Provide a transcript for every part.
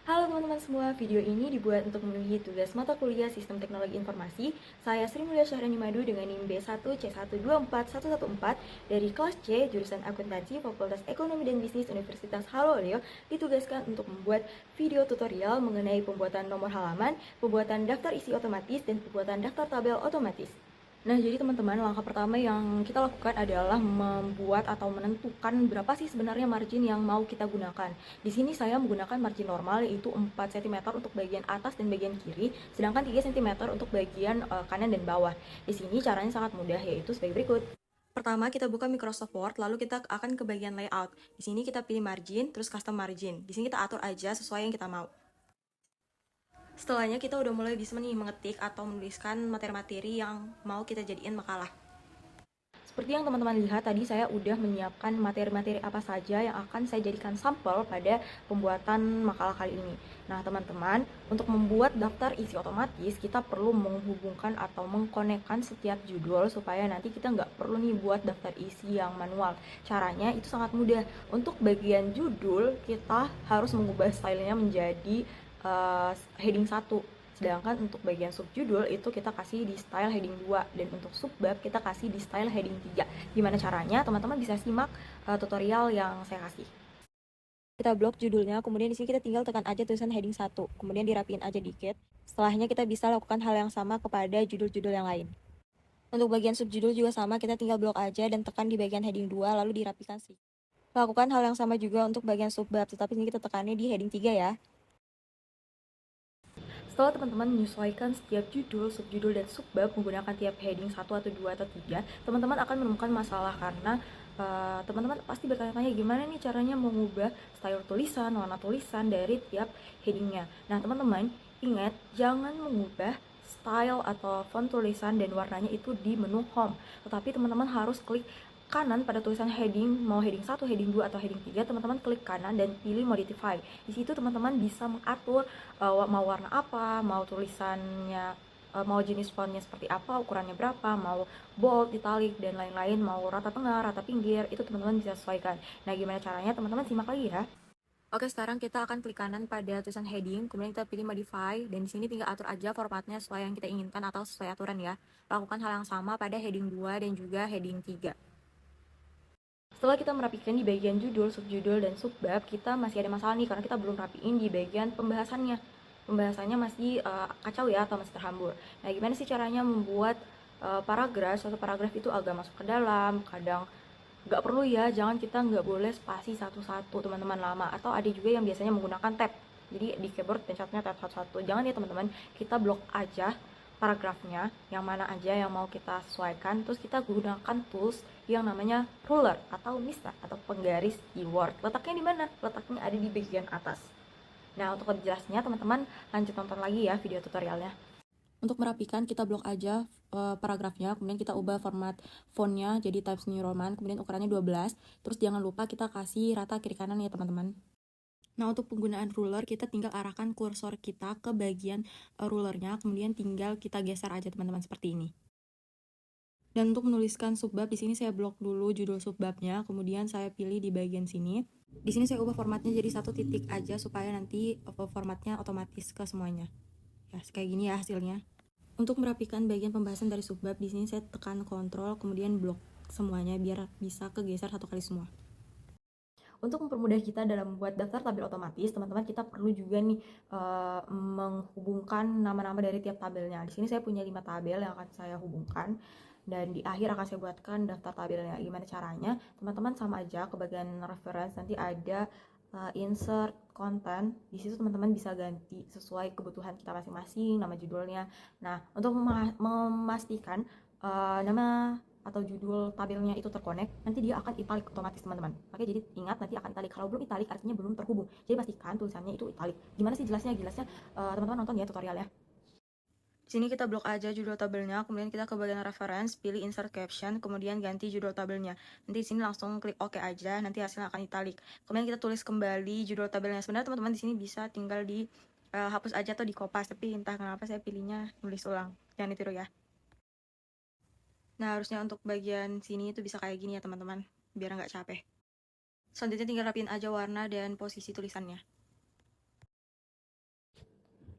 Halo teman-teman semua, video ini dibuat untuk memenuhi tugas mata kuliah Sistem Teknologi Informasi. Saya Sri Mulia Syahrani Madu dengan NIM B1C124114 dari kelas C, jurusan Akuntansi, Fakultas Ekonomi dan Bisnis Universitas Haloleo, ditugaskan untuk membuat video tutorial mengenai pembuatan nomor halaman, pembuatan daftar isi otomatis, dan pembuatan daftar tabel otomatis. Nah, jadi teman-teman, langkah pertama yang kita lakukan adalah membuat atau menentukan berapa sih sebenarnya margin yang mau kita gunakan. Di sini saya menggunakan margin normal yaitu 4 cm untuk bagian atas dan bagian kiri, sedangkan 3 cm untuk bagian kanan dan bawah. Di sini caranya sangat mudah yaitu sebagai berikut. Pertama, kita buka Microsoft Word, lalu kita akan ke bagian layout. Di sini kita pilih margin, terus custom margin. Di sini kita atur aja sesuai yang kita mau. Setelahnya kita udah mulai bisa nih mengetik atau menuliskan materi-materi yang mau kita jadiin makalah. Seperti yang teman-teman lihat tadi, saya udah menyiapkan materi-materi apa saja yang akan saya jadikan sampel pada pembuatan makalah kali ini. Nah teman-teman, untuk membuat daftar isi otomatis, kita perlu menghubungkan atau mengkonekkan setiap judul supaya nanti kita nggak perlu nih buat daftar isi yang manual. Caranya itu sangat mudah. Untuk bagian judul, kita harus mengubah stylenya menjadi heading 1. Sedangkan untuk bagian subjudul itu kita kasih di style heading 2 dan untuk subbab kita kasih di style heading 3. Gimana caranya? Teman-teman bisa simak tutorial yang saya kasih. Kita blok judulnya, kemudian di sini kita tinggal tekan aja tulisan heading 1, kemudian dirapiin aja dikit. Setelahnya kita bisa lakukan hal yang sama kepada judul-judul yang lain. Untuk bagian subjudul juga sama, kita tinggal blok aja dan tekan di bagian heading 2 lalu dirapikan sih. Lakukan hal yang sama juga untuk bagian subbab, tetapi ini kita tekannya di heading 3 ya. Setelah teman-teman menyesuaikan setiap judul, subjudul, dan subbab menggunakan tiap heading 1 atau 2 atau 3, teman-teman akan menemukan masalah karena teman-teman pasti bertanya-tanya gimana nih caranya mengubah style tulisan, warna tulisan dari tiap headingnya. Nah teman-teman, ingat jangan mengubah style atau font tulisan dan warnanya itu di menu home, tetapi teman-teman harus klik kanan pada tulisan heading, mau heading 1, heading 2, atau heading 3, teman-teman klik kanan dan pilih modify. Di situ teman-teman bisa mengatur mau warna apa, mau tulisannya, mau jenis fontnya seperti apa, ukurannya berapa, mau bold, italic, dan lain-lain, mau rata tengah, rata pinggir, itu teman-teman bisa sesuaikan. Nah, gimana caranya? Teman-teman simak lagi ya. Oke, sekarang kita akan klik kanan pada tulisan heading, kemudian kita pilih modify, dan di sini tinggal atur aja formatnya sesuai yang kita inginkan atau sesuai aturan ya. Lakukan hal yang sama pada heading 2 dan juga heading 3. Setelah kita merapikan di bagian judul, subjudul, dan subbab, kita masih ada masalah nih karena kita belum rapiin di bagian pembahasannya. Pembahasannya masih kacau ya atau masih terhambur. Nah, gimana sih caranya membuat paragraf, suatu paragraf itu agak masuk ke dalam, kadang nggak perlu ya, jangan kita nggak boleh spasi satu-satu teman-teman lama. Atau ada juga yang biasanya menggunakan tab. Jadi di keyboard pencetnya tab satu-satu. Jangan ya teman-teman, kita blok aja paragrafnya yang mana aja yang mau kita sesuaikan, terus kita gunakan tools yang namanya ruler atau misna atau penggaris keyword. Letaknya di mana? Letaknya ada di bagian atas. Nah, untuk lebih jelasnya teman-teman lanjut nonton lagi ya video tutorialnya. Untuk merapikan, kita blok aja paragrafnya, kemudian kita ubah format fontnya jadi Times New Roman, kemudian ukurannya 12, terus jangan lupa kita kasih rata kiri kanan ya teman-teman. Nah, untuk penggunaan ruler, kita tinggal arahkan kursor kita ke bagian rulernya, kemudian tinggal kita geser aja teman-teman seperti ini. Dan untuk menuliskan subbab, di sini saya blok dulu judul subbabnya, kemudian saya pilih di bagian sini. Di sini saya ubah formatnya jadi 1 titik aja supaya nanti formatnya otomatis ke semuanya. Ya, kayak gini ya hasilnya. Untuk merapikan bagian pembahasan dari subbab, di sini saya tekan kontrol kemudian blok semuanya biar bisa kegeser 1 kali semua. Untuk mempermudah kita dalam membuat daftar tabel otomatis, teman-teman kita perlu juga nih menghubungkan nama-nama dari tiap tabelnya. Di sini saya punya 5 tabel yang akan saya hubungkan dan di akhir akan saya buatkan daftar tabelnya. Gimana caranya? Teman-teman sama aja ke bagian reference nanti ada insert konten. Di situ teman-teman bisa ganti sesuai kebutuhan kita masing-masing, nama judulnya. Nah, untuk memastikan nama atau judul tabelnya itu terkonek, nanti dia akan italik otomatis teman-teman. Oke, jadi ingat nanti akan italik. Kalau belum italik artinya belum terhubung. Jadi pastikan tulisannya itu italik. Gimana sih jelasnya? Jelasnya teman-teman nonton ya tutorialnya. Di sini kita blok aja judul tabelnya, kemudian kita ke bagian reference, pilih insert caption, kemudian ganti judul tabelnya. Nanti di sini langsung klik OK aja, nanti hasilnya akan italik. Kemudian kita tulis kembali judul tabelnya. Sebenarnya teman-teman di sini bisa tinggal di hapus aja atau di kopas, tapi entah kenapa saya pilihnya nulis ulang. Jangan ditiru ya. Nah, harusnya untuk bagian sini itu bisa kayak gini ya teman-teman, biar nggak capek. Selanjutnya tinggal rapiin aja warna dan posisi tulisannya.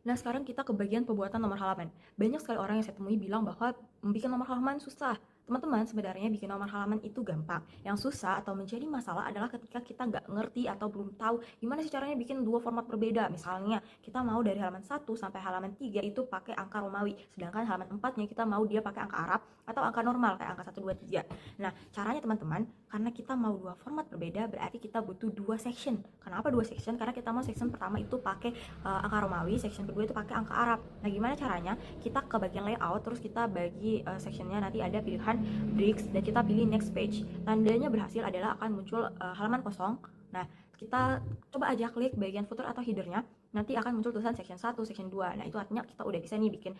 Nah, sekarang kita ke bagian pembuatan nomor halaman. Banyak sekali orang yang saya temui bilang bahwa bikin nomor halaman susah. Teman-teman, sebenarnya bikin nomor halaman itu gampang. Yang susah atau menjadi masalah adalah ketika kita nggak ngerti atau belum tahu gimana sih caranya bikin dua format berbeda. Misalnya, kita mau dari halaman 1 sampai halaman 3 itu pakai angka Romawi, sedangkan halaman 4-nya kita mau dia pakai angka Arab atau angka normal kayak angka 1, 2, 3. Nah, caranya teman-teman, karena kita mau dua format berbeda, berarti kita butuh dua section. Kenapa dua section? Karena kita mau section pertama itu pakai angka Romawi, section kedua itu pakai angka Arab. Nah, gimana caranya? Kita ke bagian layout, terus kita bagi sectionnya, nanti ada pilihan bricks dan kita pilih next page. Tandanya berhasil adalah akan muncul halaman kosong. Nah, kita coba aja klik bagian footer atau headernya, nanti akan muncul tulisan section 1, section 2. Nah, itu artinya kita udah bisa nih bikin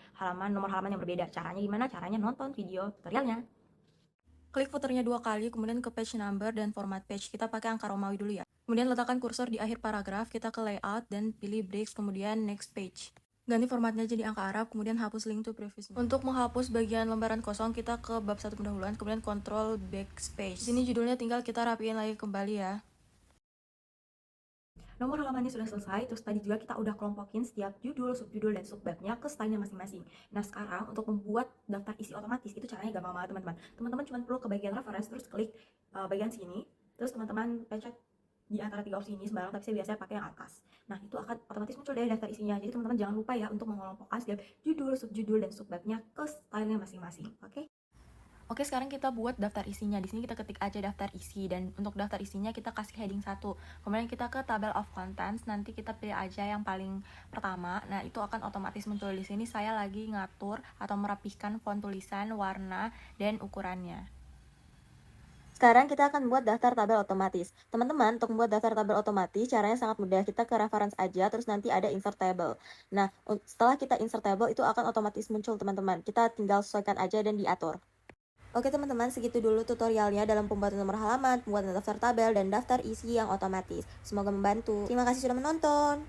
nomor halaman yang berbeda. Caranya gimana? Caranya nonton video tutorialnya. Klik footernya 2 kali, kemudian ke page number dan format page. Kita pakai angka Romawi dulu ya. Kemudian letakkan kursor di akhir paragraf, kita ke layout dan pilih breaks, kemudian next page. Ganti formatnya jadi angka Arab, kemudian hapus link to previous. Untuk menghapus bagian lembaran kosong, kita ke bab 1 pendahuluan, kemudian kontrol backspace. Di sini judulnya tinggal kita rapiin lagi kembali ya. Nomor halamannya sudah selesai, terus tadi juga kita udah kelompokin setiap judul, subjudul, dan subbabnya ke stylenya masing-masing. Nah, sekarang untuk membuat daftar isi otomatis, itu caranya gampang banget teman-teman. Teman-teman cuma perlu ke bagian reference, terus klik bagian sini, terus teman-teman pencet di antara 3 opsi ini sembarang, tapi saya biasanya pakai yang atas. Nah, itu akan otomatis muncul deh daftar isinya. Jadi teman-teman jangan lupa ya untuk mengelompokkan setiap judul, subjudul, dan subbabnya ke stylenya masing-masing. Oke, sekarang kita buat daftar isinya. Di sini kita ketik aja daftar isi, dan untuk daftar isinya kita kasih heading 1. Kemudian kita ke table of contents, nanti kita pilih aja yang paling pertama. Nah, itu akan otomatis muncul di sini. Saya lagi ngatur atau merapihkan font tulisan, warna, dan ukurannya. Sekarang kita akan membuat daftar tabel otomatis. Teman-teman, untuk membuat daftar tabel otomatis, caranya sangat mudah. Kita ke reference aja, terus nanti ada insert table. Nah, setelah kita insert table, itu akan otomatis muncul, teman-teman. Kita tinggal sesuaikan aja dan diatur. Oke teman-teman, segitu dulu tutorialnya dalam pembuatan nomor halaman, pembuatan daftar tabel, dan daftar isi yang otomatis. Semoga membantu. Terima kasih sudah menonton.